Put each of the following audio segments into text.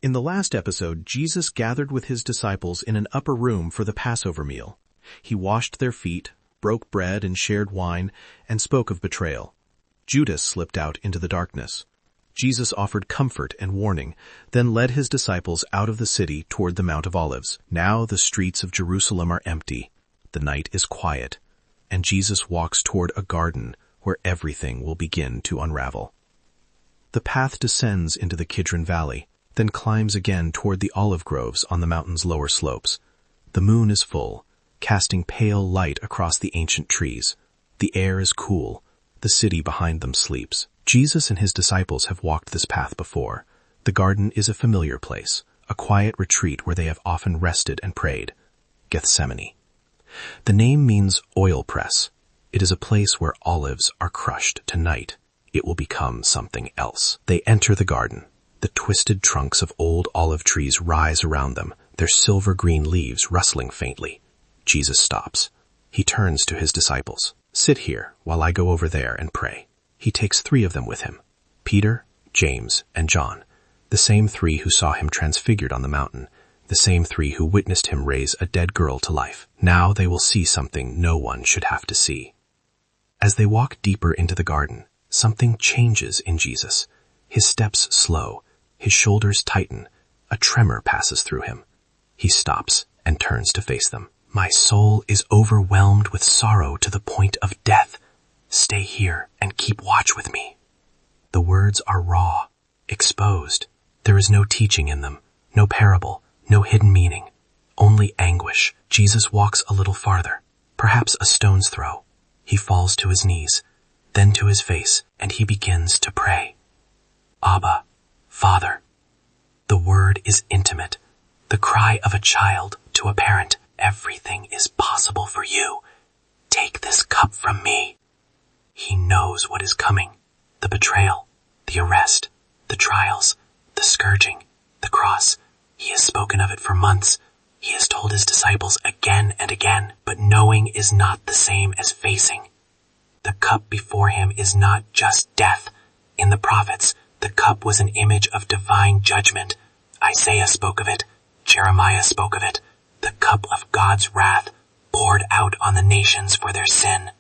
In the last episode, Jesus gathered with his disciples in an upper room for the Passover meal. He washed their feet, broke bread and shared wine, and spoke of betrayal. Judas slipped out into the darkness. Jesus offered comfort and warning, then led his disciples out of the city toward the Mount of Olives. Now the streets of Jerusalem are empty. The night is quiet, and Jesus walks toward a garden where everything will begin to unravel. The path descends into the Kidron Valley, then climbs again toward the olive groves on the mountain's lower slopes. The moon is full, casting pale light across the ancient trees. The air is cool. The city behind them sleeps. Jesus and his disciples have walked this path before. The garden is a familiar place, a quiet retreat where they have often rested and prayed. Gethsemane. The name means oil press. It is a place where olives are crushed. Tonight, it will become something else. They enter the garden. The twisted trunks of old olive trees rise around them, their silver-green leaves rustling faintly. Jesus stops. He turns to his disciples. "Sit here while I go over there and pray." He takes 3 of them with him, Peter, James, and John, the same 3 who saw him transfigured on the mountain, the same 3 who witnessed him raise a dead girl to life. Now they will see something no one should have to see. As they walk deeper into the garden, something changes in Jesus. His steps slow. His shoulders tighten. A tremor passes through him. He stops and turns to face them. "My soul is overwhelmed with sorrow to the point of death. Stay here and keep watch with me." The words are raw, exposed. There is no teaching in them, no parable, no hidden meaning, only anguish. Jesus walks a little farther, perhaps a stone's throw. He falls to his knees, then to his face, and he begins to pray. "Abba, Father." The word is intimate, the cry of a child to a parent. "Everything is possible for you. Take this cup from me." He knows what is coming: the betrayal, the arrest, the trials, the scourging, the cross. He has spoken of it for months. He has told his disciples again and again, but knowing is not the same as facing. The cup before him is not just death. In the prophets, the cup was an image of divine judgment. Isaiah spoke of it. Jeremiah spoke of it. The cup of God's wrath poured out on the nations for their sin.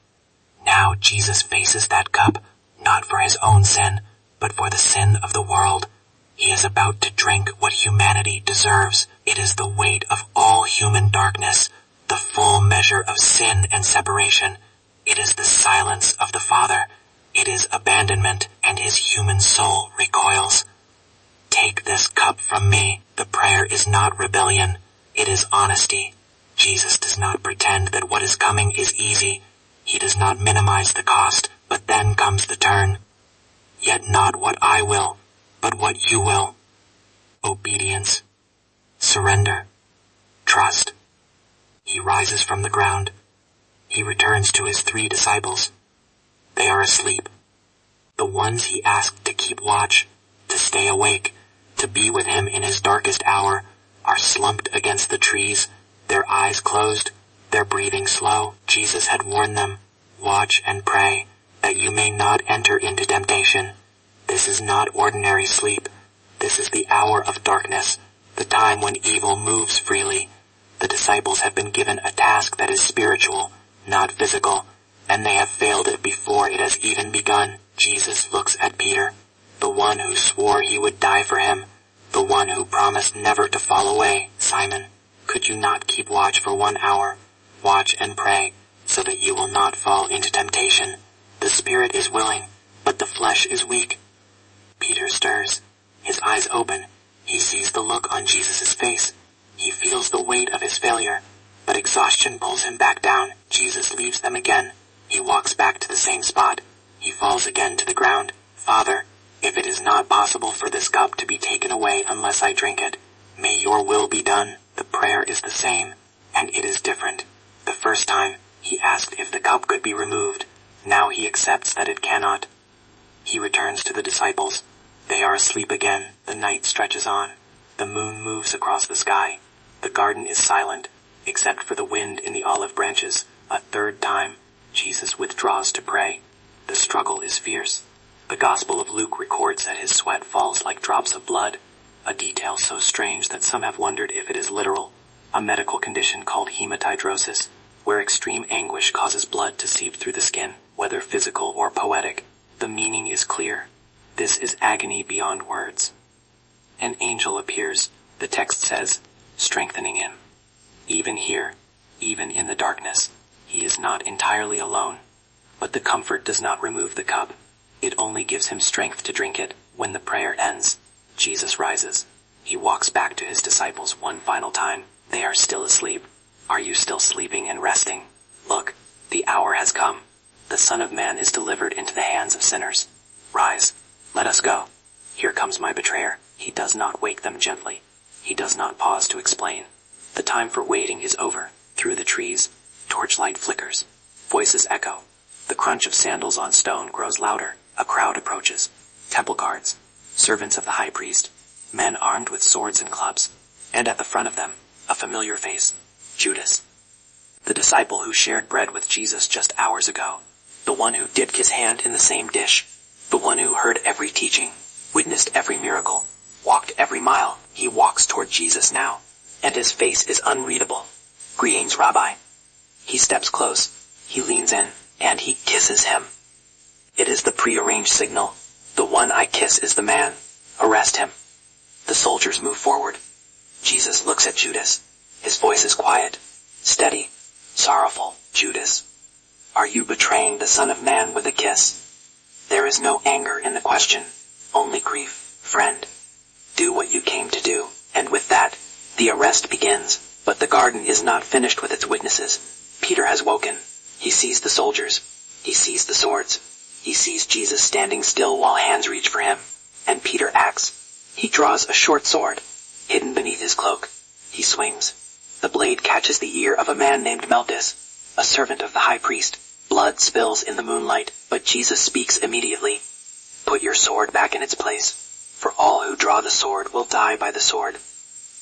Now Jesus faces that cup, not for his own sin, but for the sin of the world. He is about to drink what humanity deserves. It is the weight of all human darkness, the full measure of sin and separation. It is the silence of the Father. It is abandonment, and his human soul recoils. "Take this cup from me." The prayer is not rebellion. It is honesty. Jesus does not pretend that what is coming is easy. He does not minimize the cost, but then comes the turn. "Yet not what I will, but what you will." Obedience. Surrender. Trust. He rises from the ground. He returns to his 3 disciples. They are asleep. The ones he asked to keep watch, to stay awake, to be with him in his darkest hour, are slumped against the trees, their eyes closed, their breathing slow. Jesus had warned them, "Watch and pray, that you may not enter into temptation." This is not ordinary sleep. This is the hour of darkness, the time when evil moves freely. The disciples have been given a task that is spiritual, not physical, and they have failed it before it has even begun. Jesus looks at Peter, the one who swore he would die for him, the one who promised never to fall away. "Simon, could you not keep watch for 1 hour? Watch and pray, so that you will not fall into temptation. The spirit is willing, but the flesh is weak." Peter stirs. His eyes open. He sees the look on Jesus' face. He feels the weight of his failure, but exhaustion pulls him back down. Jesus leaves them again. He walks back to the same spot. He falls again to the ground. "Father, if it is not possible for this cup to be taken away unless I drink it, may your will be done." The prayer is the same, and it is different. The first time, he asked if the cup could be removed. Now he accepts that it cannot. He returns to the disciples. They are asleep again. The night stretches on. The moon moves across the sky. The garden is silent, except for the wind in the olive branches. A third time, Jesus withdraws to pray. The struggle is fierce. The Gospel of Luke records that his sweat falls like drops of blood. a detail so strange that some have wondered if it is literal, a medical condition called hematidrosis, where extreme anguish causes blood to seep through the skin, whether physical or poetic. The meaning is clear. This is agony beyond words. An angel appears, the text says, strengthening him. Even here, even in the darkness, he is not entirely alone. But the comfort does not remove the cup. It only gives him strength to drink it. When the prayer ends, Jesus rises. He walks back to his disciples one final time. They are still asleep. Are you still sleeping and resting? Look, the hour has come. The Son of Man is delivered into the hands of sinners. Rise. Let us go. Here comes my betrayer. He does not wake them gently. He does not pause to explain. The time for waiting is over. Through the trees, torchlight flickers. Voices echo. The crunch of sandals on stone grows louder. A crowd approaches. Temple guards, servants of the high priest, men armed with swords and clubs. And at the front of them, a familiar face. Judas. The disciple who shared bread with Jesus just hours ago. The one who dipped his hand in the same dish. The one who heard every teaching, witnessed every miracle, walked every mile. He walks toward Jesus now, and his face is unreadable. Greetings, Rabbi. He steps close. He leans in, and he kisses him. It is the prearranged signal. The one I kiss is the man. Arrest him. The soldiers move forward. Jesus looks at Judas. His voice is quiet, steady, sorrowful. Judas, are you betraying the Son of Man with a kiss? There is no anger in the question, only grief. Friend, do what you came to do. And with that, the arrest begins. But the garden is not finished with its witnesses. Peter has woken. He sees the soldiers. He sees the swords. He sees Jesus standing still while hands reach for him. And Peter acts. He draws a short sword, hidden beneath his cloak. He swings. The blade catches the ear of a man named Malchus, a servant of the high priest. Blood spills in the moonlight, but Jesus speaks immediately. Put your sword back in its place, for all who draw the sword will die by the sword.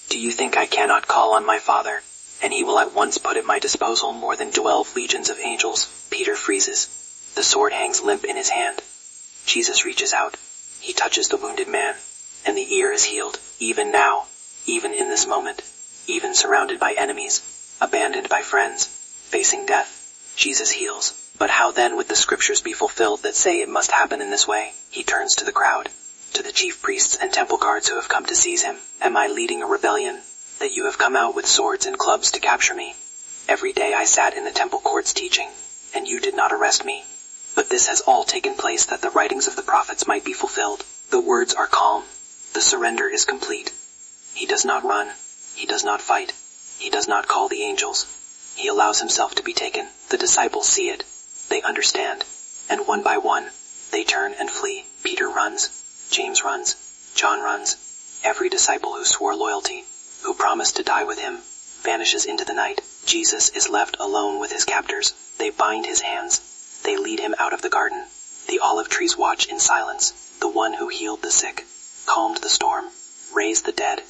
Do you think I cannot call on my Father, and he will at once put at my disposal more than 12 legions of angels? Peter freezes. The sword hangs limp in his hand. Jesus reaches out. He touches the wounded man, and the ear is healed. Even now, even in this moment, even surrounded by enemies, abandoned by friends, facing death, Jesus heals. But how then would the scriptures be fulfilled that say it must happen in this way? He turns to the crowd, to the chief priests and temple guards who have come to seize him. Am I leading a rebellion, that you have come out with swords and clubs to capture me? Every day I sat in the temple courts teaching, and you did not arrest me. But this has all taken place that the writings of the prophets might be fulfilled. The words are calm. The surrender is complete. He does not run. He does not fight. He does not call the angels. He allows himself to be taken. The disciples see it. They understand. And one by one, they turn and flee. Peter runs. James runs. John runs. Every disciple who swore loyalty, who promised to die with him, vanishes into the night. Jesus is left alone with his captors. They bind his hands. They lead him out of the garden. The olive trees watch in silence. The one who healed the sick, calmed the storm, raised the dead,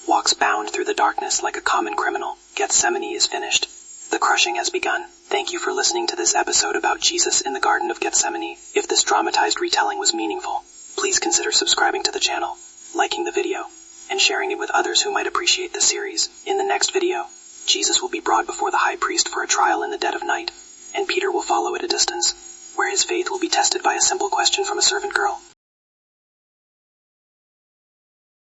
walks bound through the darkness like a common criminal. Gethsemane is finished. The crushing has begun. Thank you for listening to this episode about Jesus in the Garden of Gethsemane. If this dramatized retelling was meaningful, please consider subscribing to the channel, liking the video, and sharing it with others who might appreciate the series. In the next video, Jesus will be brought before the high priest for a trial in the dead of night, and Peter will follow at a distance, where his faith will be tested by a simple question from a servant girl.